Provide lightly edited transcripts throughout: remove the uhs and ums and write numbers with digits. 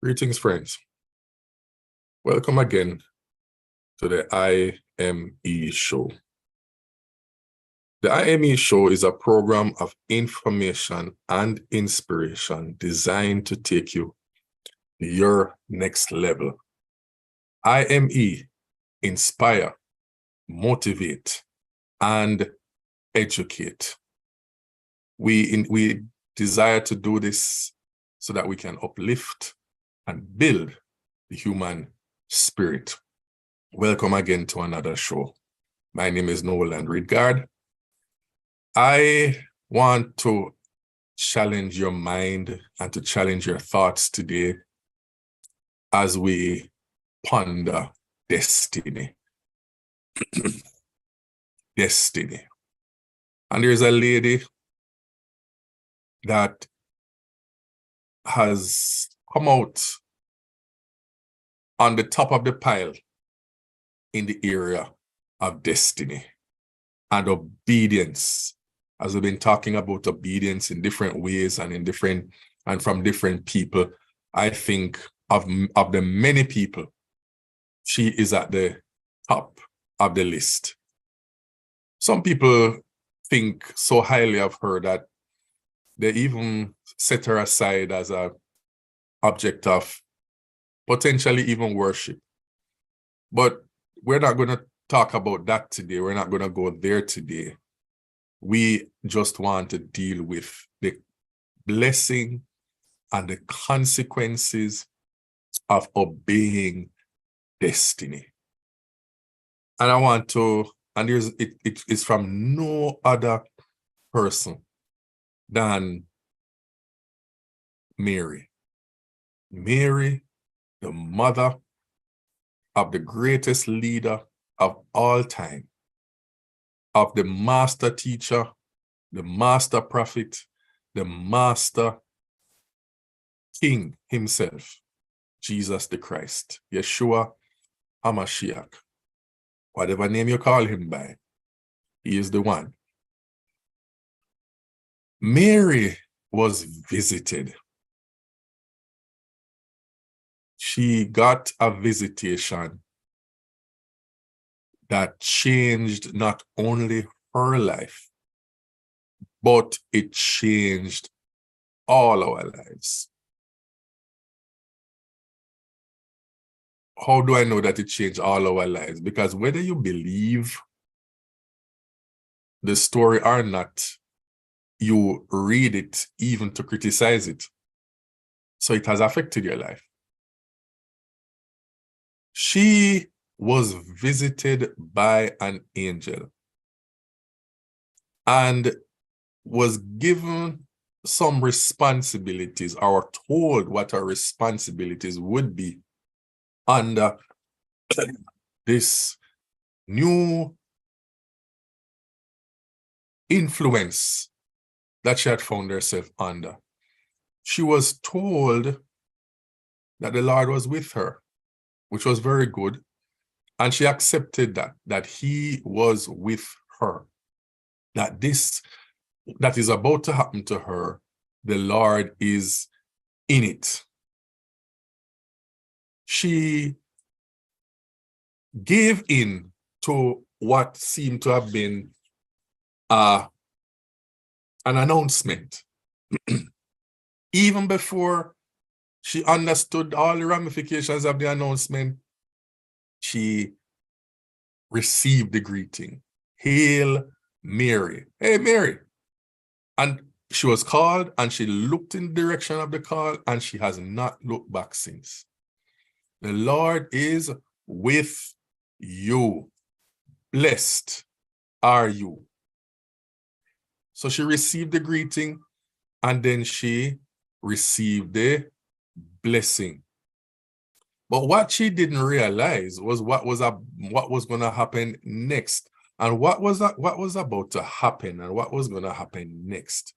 Greetings, friends. Welcome again to the IME Show. The IME Show is a program of information and inspiration designed to take you to your next level. IME, inspire, motivate, and educate. We desire to do this so that we can uplift and build the human spirit. Welcome again to another show. My name is Nolan Reedgard. I want to challenge your mind and to challenge your thoughts today as we ponder destiny. Destiny. And there's a lady that has come out on the top of the pile in the area of destiny and obedience. As we've been talking about obedience in different ways and from different people, I think of the many people, she is at the top of the list. Some people think so highly of her that they even set her aside as an object of potentially even worship. But we're not going to talk about that today. We're not going to go there today. We just want to deal with the blessing and the consequences of obeying destiny. And I want to, and it is from no other person than Mary. Mary, the mother of the greatest leader of all time, of the master teacher, the master prophet, the master king himself, Jesus the Christ, Yeshua HaMashiach. Whatever name you call him by, he is the one. Mary was visited. She got a visitation that changed not only her life, but it changed all our lives. How do I know that it changed all our lives? Because whether you believe the story or not, you read it even to criticize it. So it has affected your life. She was visited by an angel and was given some responsibilities, or told what her responsibilities would be under this new influence that she had found herself under. She was told that the Lord was with her, which was very good. And she accepted that he was with her, that this that is about to happen to her, the Lord is in it. She gave in to what seemed to have been an announcement. Even before she understood all the ramifications of the announcement, she received the greeting. Hail Mary. Hey, Mary. And she was called and she looked in the direction of the call and she has not looked back since. The Lord is with you. Blessed are you. So she received the greeting and then she received the blessing. But what she didn't realize was what was going to happen next. And what was about to happen and what was going to happen next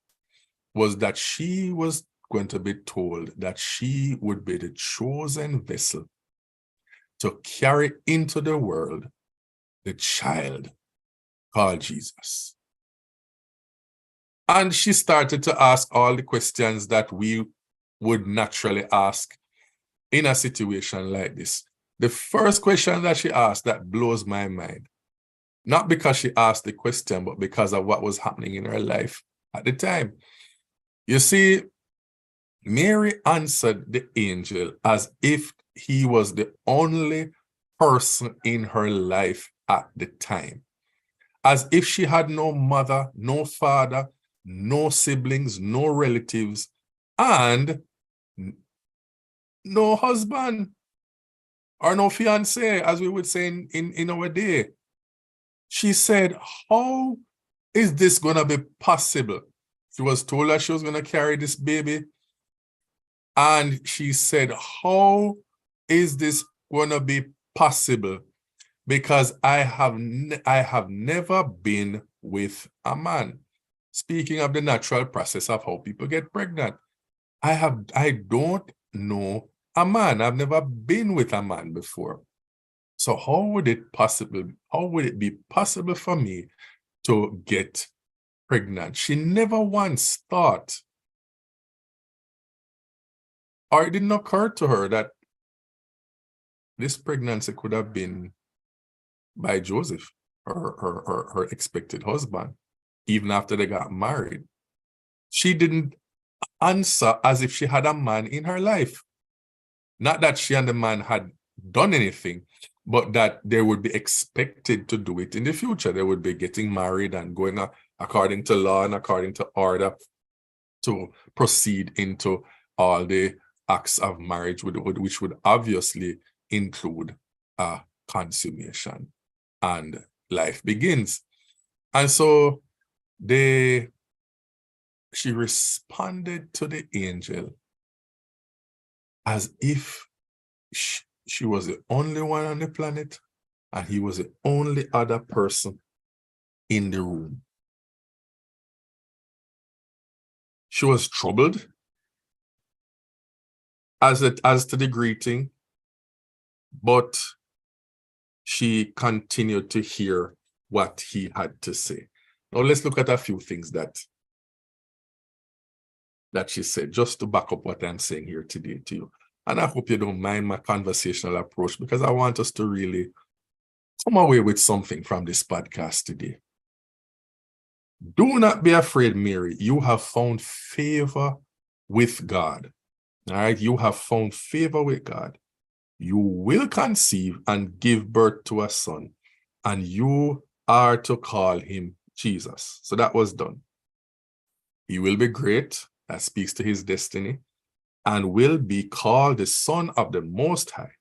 was that she was going to be told that she would be the chosen vessel to carry into the world the child called Jesus. And she started to ask all the questions that we would naturally ask in a situation like this, the first question that she asked that blows my mind, not because she asked the question, but because of what was happening in her life at the time. You see, Mary answered the angel as if he was the only person in her life at the time, as if she had no mother, no father, no siblings, no relatives, and no husband or no fiance, as we would say in our day. She said, how is this going to be possible? She was told that she was going to carry this baby. And she said, how is this going to be possible? Because I have never been with a man. Speaking of the natural process of how people get pregnant, I don't know a man. I've never been with a man before. So how would it be possible for me to get pregnant? She never once thought, or it didn't occur to her that this pregnancy could have been by Joseph, her expected husband, even after they got married. She didn't answer as if she had a man in her life. Not that she and the man had done anything, but that they would be expected to do it in the future. They would be getting married and going according to law and according to order to proceed into all the acts of marriage, which would obviously include consummation, and life begins. And so she responded to the angel as if she was the only one on the planet and he was the only other person in the room. She was troubled as to the greeting, but she continued to hear what he had to say. Now let's look at a few things that she said, just to back up what I'm saying here today to you. And I hope you don't mind my conversational approach, because I want us to really come away with something from this podcast today. Do not be afraid, Mary. You have found favor with God. All right, you have found favor with God. You will conceive and give birth to a son, and you are to call him Jesus. So that was done. He will be great. That speaks to his destiny, and will be called the Son of the Most High.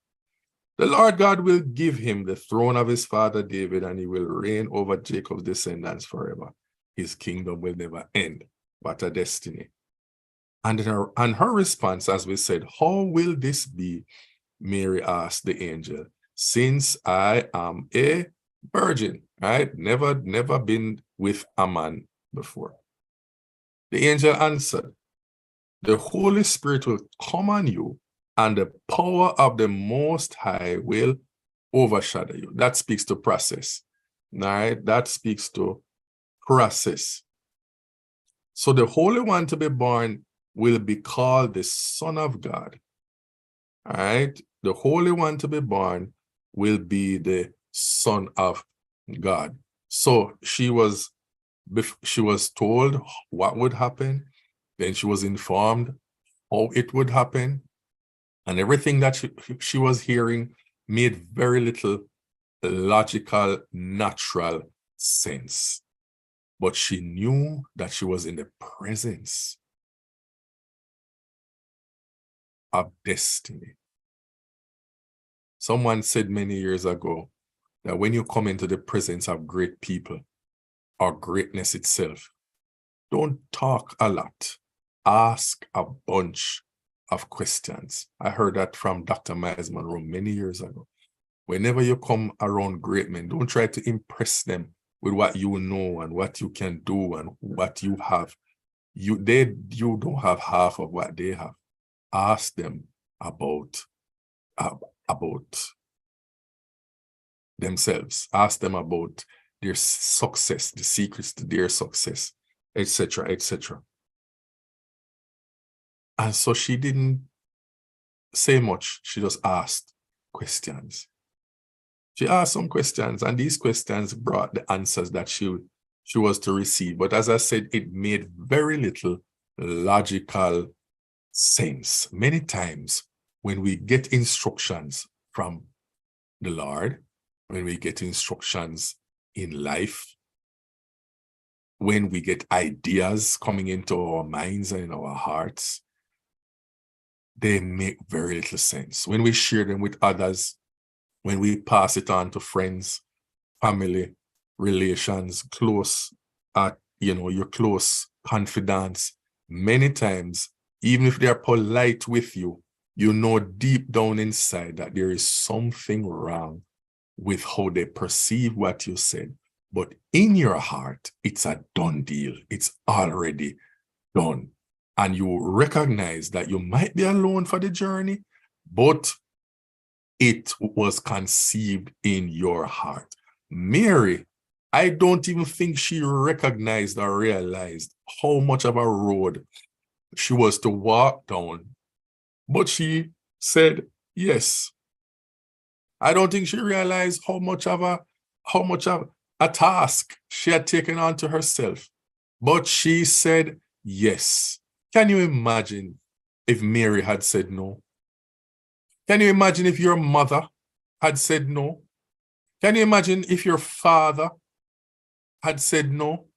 The Lord God will give him the throne of his father David, and he will reign over Jacob's descendants forever. His kingdom will never end. What a destiny. And her response, as we said, how will this be? Mary asked the angel, since I am a virgin, right? Never been with a man before. The angel answered, the Holy Spirit will come on you, and the power of the Most High will overshadow you. That speaks to process, right? That speaks to process. So the Holy One to be born will be called the Son of God. All right? The Holy One to be born will be the Son of God. So she was told what would happen. Then she was informed how it would happen. And everything that she was hearing made very little logical, natural sense. But she knew that she was in the presence of destiny. Someone said many years ago that when you come into the presence of great people or greatness itself, don't talk a lot. Ask a bunch of questions. I heard that from Dr. Miles Monroe many years ago. Whenever you come around great men, don't try to impress them with what you know and what you can do and what you have. You don't have half of what they have. Ask them about themselves. Ask them about their success, the secrets to their success, etc., etc. And so she didn't say much. She just asked questions. She asked some questions, and these questions brought the answers that she was to receive. But as I said, it made very little logical sense. Many times when we get instructions from the Lord, when we get instructions in life, when we get ideas coming into our minds and in our hearts, they make very little sense. When we share them with others, when we pass it on to friends, family, relations, close, your close confidants, many times, even if they're polite with you, you know deep down inside that there is something wrong with how they perceive what you said. But in your heart, it's a done deal. It's already done. And you recognize that you might be alone for the journey, but it was conceived in your heart. Mary, I don't even think she recognized or realized how much of a road she was to walk down, but she said yes. I don't think she realized how much of a task she had taken on to herself, but she said yes. Can you imagine if Mary had said no? Can you imagine if your mother had said no? Can you imagine if your father had said no?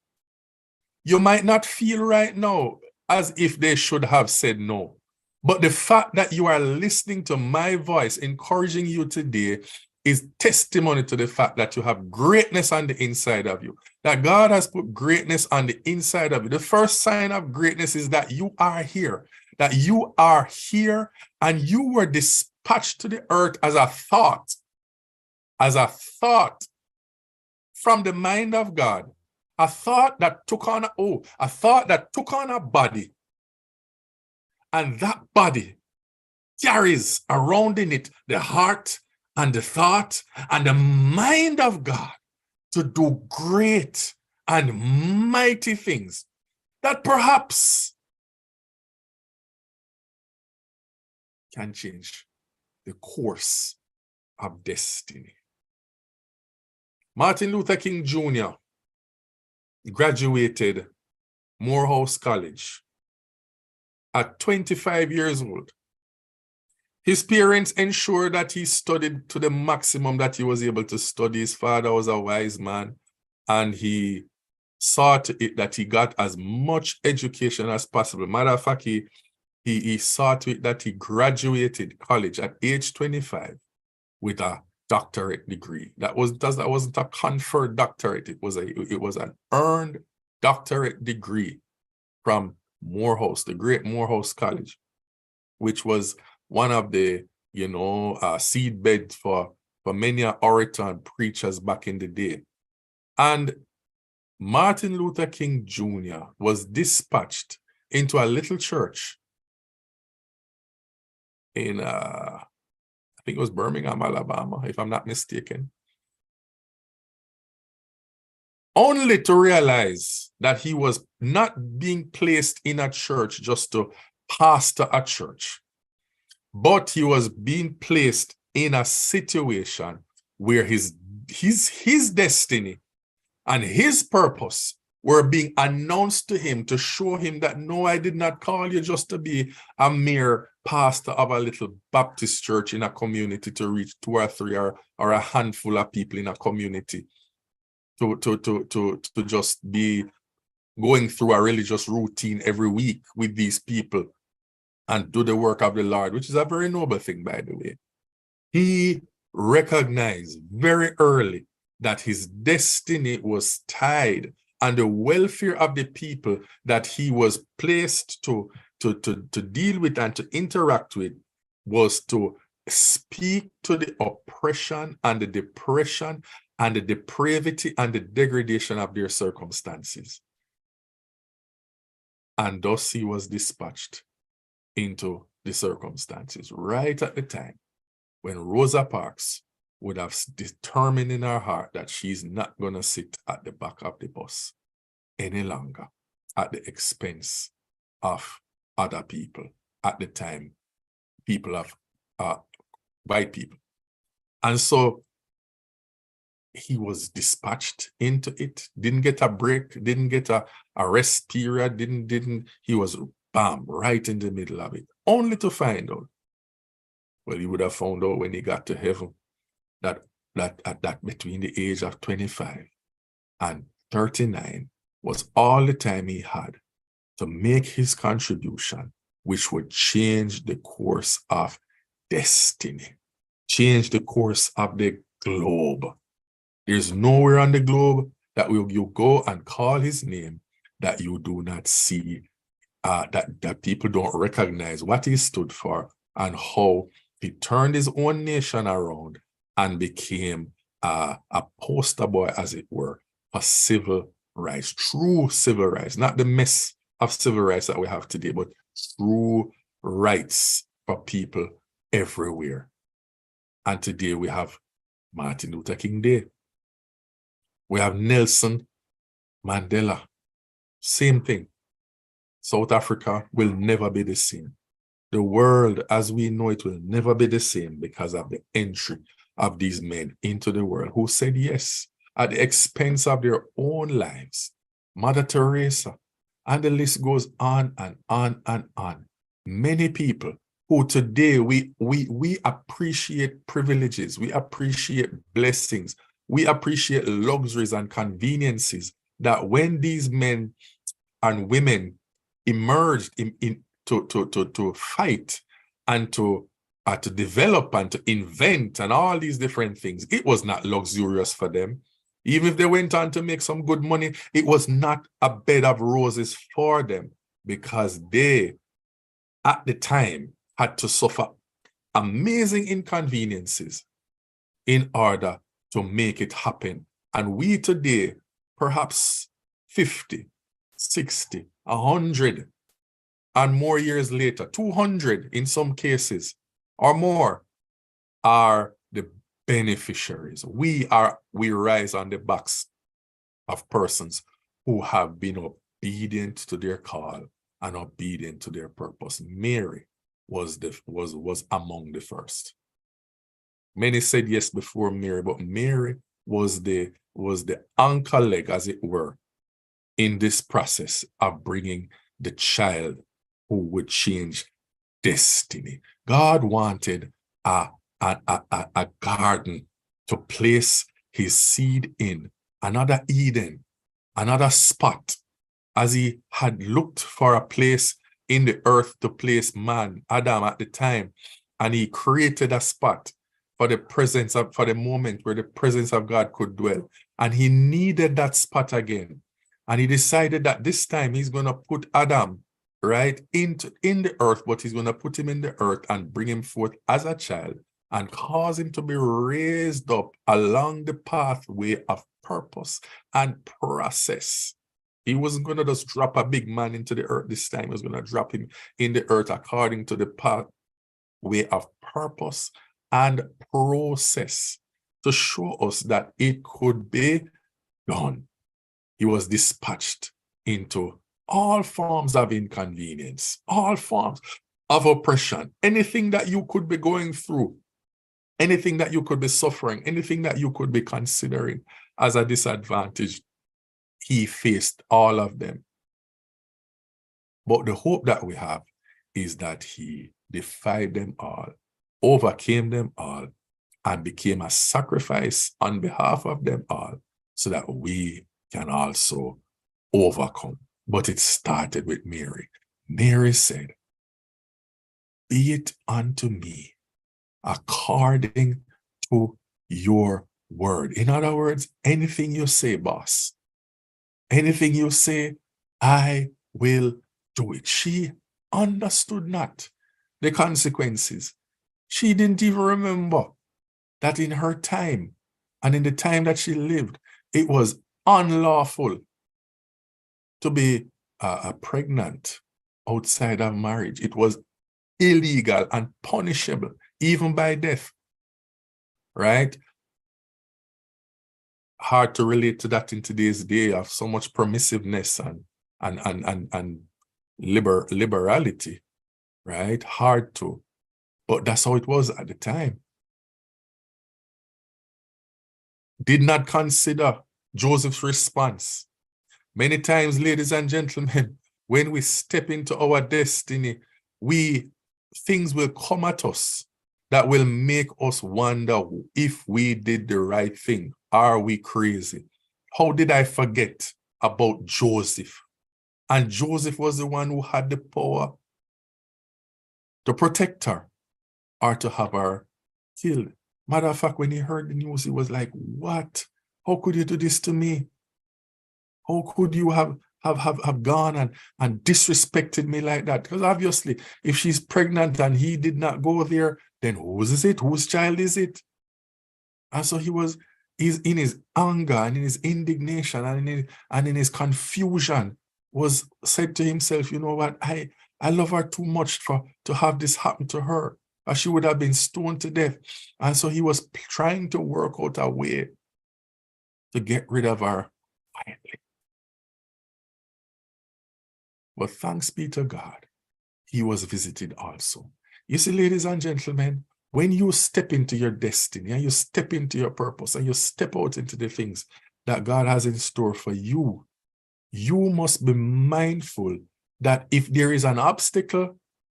You might not feel right now as if they should have said no. But the fact that you are listening to my voice, encouraging you today, is testimony to the fact that you have greatness on the inside of you, that God has put greatness on the inside of you. The first sign of greatness is that you are here, and you were dispatched to the earth as a thought from the mind of God, a thought that took on a body, and that body carries around in it the heart and the thought and the mind of God to do great and mighty things that perhaps can change the course of destiny. Martin Luther King Jr. graduated Morehouse College at 25 years old. His parents ensured that he studied to the maximum that he was able to study. His father was a wise man, and he saw to it that he got as much education as possible. Matter of fact, he saw to it that he graduated college at age 25 with a doctorate degree. That wasn't a conferred doctorate. It was an earned doctorate degree from Morehouse, the great Morehouse College, which was one of the seed beds for many orator and preachers back in the day. And Martin Luther King Jr. was dispatched into a little church in I think it was Birmingham, Alabama, if I'm not mistaken, only to realize that he was not being placed in a church just to pastor a church, but he was being placed in a situation where his destiny and his purpose were being announced to him to show him that, no, I did not call you just to be a mere pastor of a little Baptist church in a community to reach 2 or 3 or a handful of people in a community, to just be going through a religious routine every week with these people and do the work of the Lord, which is a very noble thing, by the way. He recognized very early that his destiny was tied, and the welfare of the people that he was placed to deal with and to interact with was to speak to the oppression and the depression and the depravity and the degradation of their circumstances. And thus he was dispatched into the circumstances right at the time when Rosa Parks would have determined in her heart that she's not going to sit at the back of the bus any longer at the expense of other people. At the time, people of white people. And so he was dispatched into it, didn't get a break, didn't get a rest period, he was bam, right in the middle of it, only to find out, well, he would have found out when he got to heaven, that between the age of 25 and 39 was all the time he had to make his contribution, which would change the course of destiny, change the course of the globe. There's nowhere on the globe that you go and call his name that you do not see, that people don't recognize what he stood for and how he turned his own nation around and became a poster boy, as it were, for civil rights, true civil rights, not the mess of civil rights that we have today, but true rights for people everywhere. And today we have Martin Luther King Day. We have Nelson Mandela. Same thing. South Africa will never be the same. The world as we know it will never be the same because of the entry of these men into the world who said yes at the expense of their own lives. Mother Teresa, and the list goes on and on and on. Many people who today we appreciate privileges, we appreciate blessings, we appreciate luxuries and conveniences that when these men and women emerged to fight and to develop and to invent and all these different things, it was not luxurious for them. Even if they went on to make some good money, it was not a bed of roses for them, because they, at the time, had to suffer amazing inconveniences in order to make it happen. And we today, perhaps 50, 60, 100, and more years later, 200 in some cases, or more, are the beneficiaries. We rise on the backs of persons who have been obedient to their call and obedient to their purpose. Mary was among the first. Many said yes before Mary, but Mary was the anchor leg, as it were, in this process of bringing the child who would change destiny. God wanted a garden to place his seed in, another Eden, another spot, as he had looked for a place in the earth to place man, Adam, at the time, and he created a spot for the moment where the presence of God could dwell. And he needed that spot again. And he decided that this time he's going to put Adam right in the earth, but he's going to put him in the earth and bring him forth as a child and cause him to be raised up along the pathway of purpose and process. He wasn't going to just drop a big man into the earth this time. He was going to drop him in the earth according to the pathway of purpose and process to show us that it could be done. He was dispatched into all forms of inconvenience, all forms of oppression, anything that you could be going through, anything that you could be suffering, anything that you could be considering as a disadvantage. He faced all of them. But the hope that we have is that he defied them all, overcame them all, and became a sacrifice on behalf of them all, so that we can also overcome. But it started with Mary. Mary said, "Be it unto me according to your word." In other words, anything you say, boss, anything you say, I will do it. She understood not the consequences. She didn't even remember that in her time and in the time that she lived, it was unlawful to be pregnant outside of marriage. It was illegal and punishable, even by death, right? Hard to relate to that in today's day of so much permissiveness and liberality, right? Hard to. But that's how it was at the time. Did not consider Joseph's response. Many times, ladies and gentlemen, when we step into our destiny, things will come at us that will make us wonder if we did the right thing. Are we crazy? How did I forget about Joseph? And Joseph was the one who had the power to protect her or to have her killed. Matter of fact, when he heard the news, he was like, what? How could you do this to me? How could you have gone and disrespected me like that? Because obviously, if she's pregnant and he did not go there, then whose is it? Whose child is it? And so he's in his anger and in his indignation and in his confusion was said to himself, you know what, I love her too much to have this happen to her, or she would have been stoned to death. And so he was trying to work out a way to get rid of her quietly. But thanks be to God, he was visited also. You see, ladies and gentlemen, when you step into your destiny and you step into your purpose and you step out into the things that God has in store for you, you must be mindful that if there is an obstacle,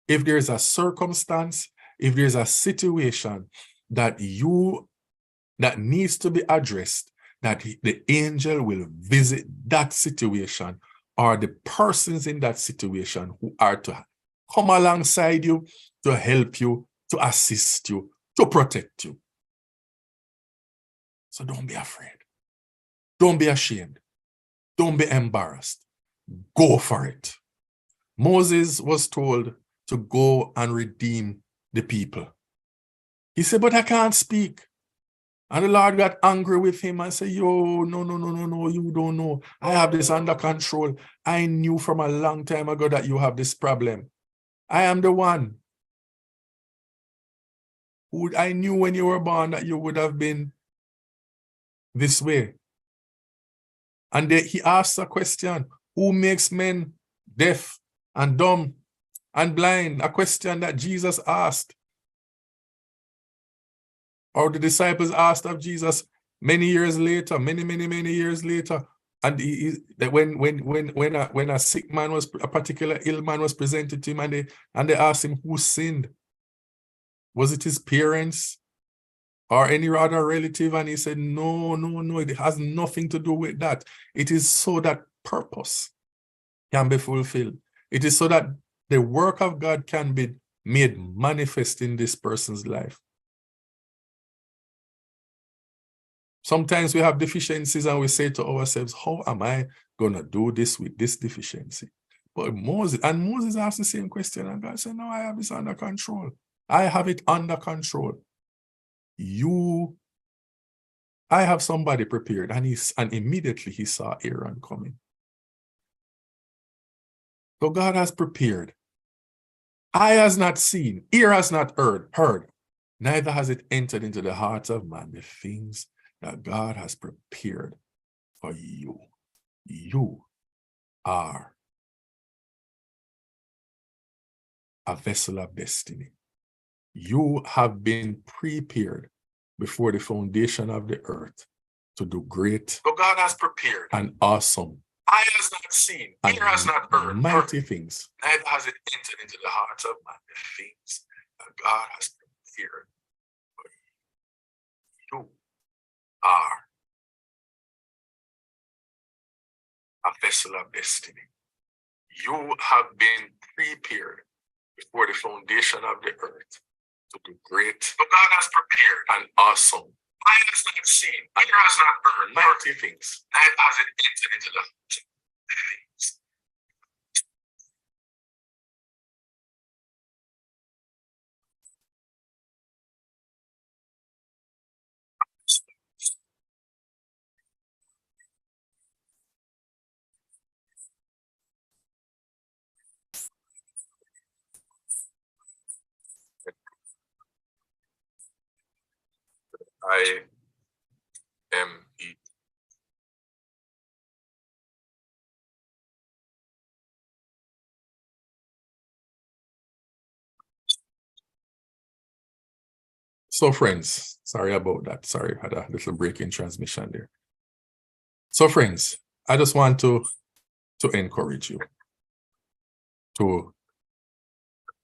if there is a circumstance, if there's a situation that needs to be addressed, that the angel will visit that situation or the persons in that situation who are to come alongside you, to help you, to assist you, to protect you. So don't be afraid. Don't be ashamed. Don't be embarrassed. Go for it. Moses was told to go and redeem the people. He said, but I can't speak. And the Lord got angry with him and said, yo, no, you don't know. I have this under control. I knew from a long time ago that you have this problem. I am the one who I knew when you were born that you would have been this way. And he asked a question, who makes men deaf and dumb and blind? A question that Jesus asked. Or the disciples asked of Jesus many years later, many years later. And when a sick man a particular ill man was presented to him, and they asked him who sinned. Was it his parents or any other relative? And he said, no, it has nothing to do with that. It is so that purpose can be fulfilled. It is so that the work of God can be made manifest in this person's life. Sometimes we have deficiencies and we say to ourselves, how am I going to do this with this deficiency? But Moses asked the same question, and God said, no, I have this under control. I have it under control. I have somebody prepared. And immediately he saw Aaron coming. So God has prepared. Eye has not seen, ear has not heard, neither has it entered into the heart of man the things that God has prepared for you. You are a vessel of destiny. You have been prepared before the foundation of the earth to do great. So God has prepared and awesome. Eye has not seen, ear has not heard, mighty things. Neither has it entered into the hearts of man the things that God has prepared for you. You are a vessel of destiny. You have been prepared before the foundation of the earth to do great. But God has prepared and awesome. Eye has not seen, ear has not heard, mighty things. Neither has it entered into the hearts of things. IME. So friends, sorry about that. Sorry, I had a little break in transmission there. So friends, I just want to encourage you to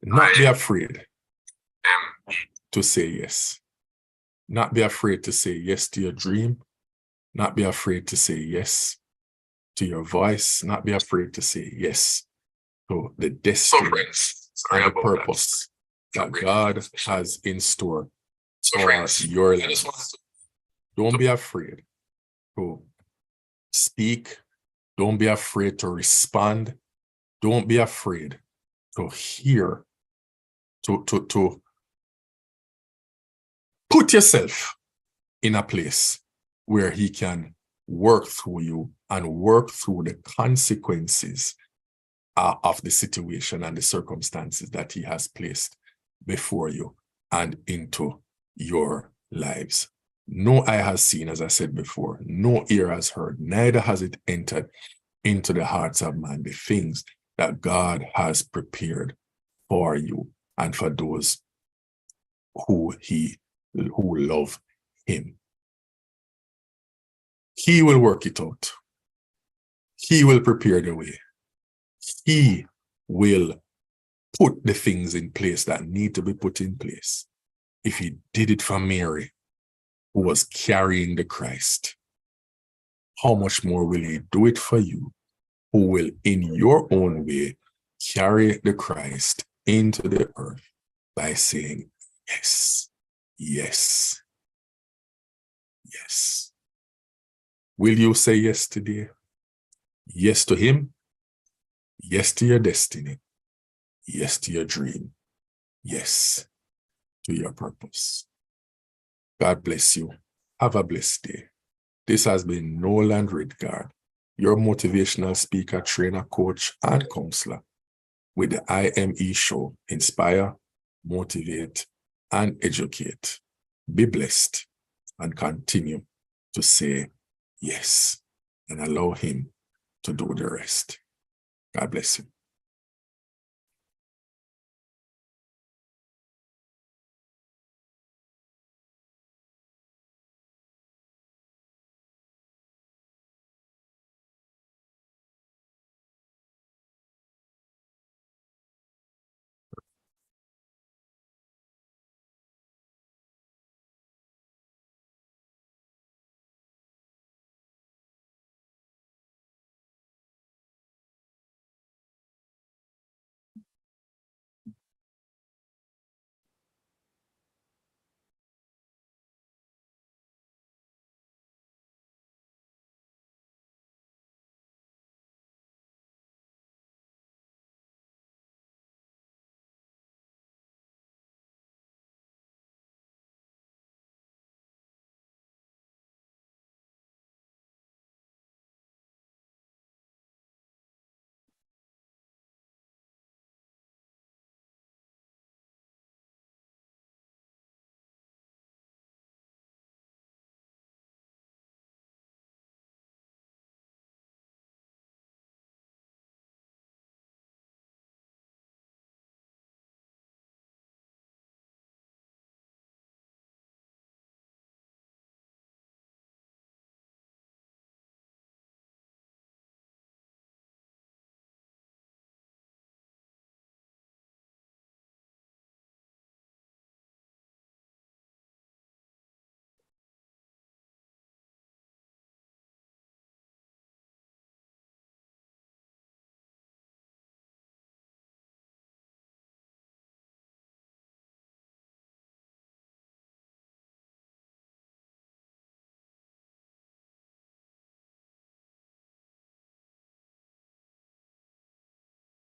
not be afraid to say yes. Not be afraid to say yes to your dream. Not be afraid to say yes to your voice. Not be afraid to say yes to the destiny and the purpose that God has in store for your life. Don't be afraid to speak. Don't be afraid to respond. Don't be afraid to hear, to put yourself in a place where he can work through you and work through the consequences of the situation and the circumstances that he has placed before you and into your lives. No eye has seen, as I said before, no ear has heard, neither has it entered into the hearts of man, the things that God has prepared for you and for those who love him. He will work it out. He will prepare the way. He will put the things in place that need to be put in place. If he did it for Mary, who was carrying the Christ, how much more will he do it for you, who will in your own way carry the Christ into the earth by saying, yes, yes, yes. Will you say yes today? Yes to him. Yes to your destiny. Yes to your dream. Yes to your purpose. God bless you. Have a blessed day. This has been Nolan Ridgard, your motivational speaker, trainer, coach, and counselor with the IME Show. Inspire, motivate, and educate. Be blessed and continue to say yes and allow him to do the rest. God bless you.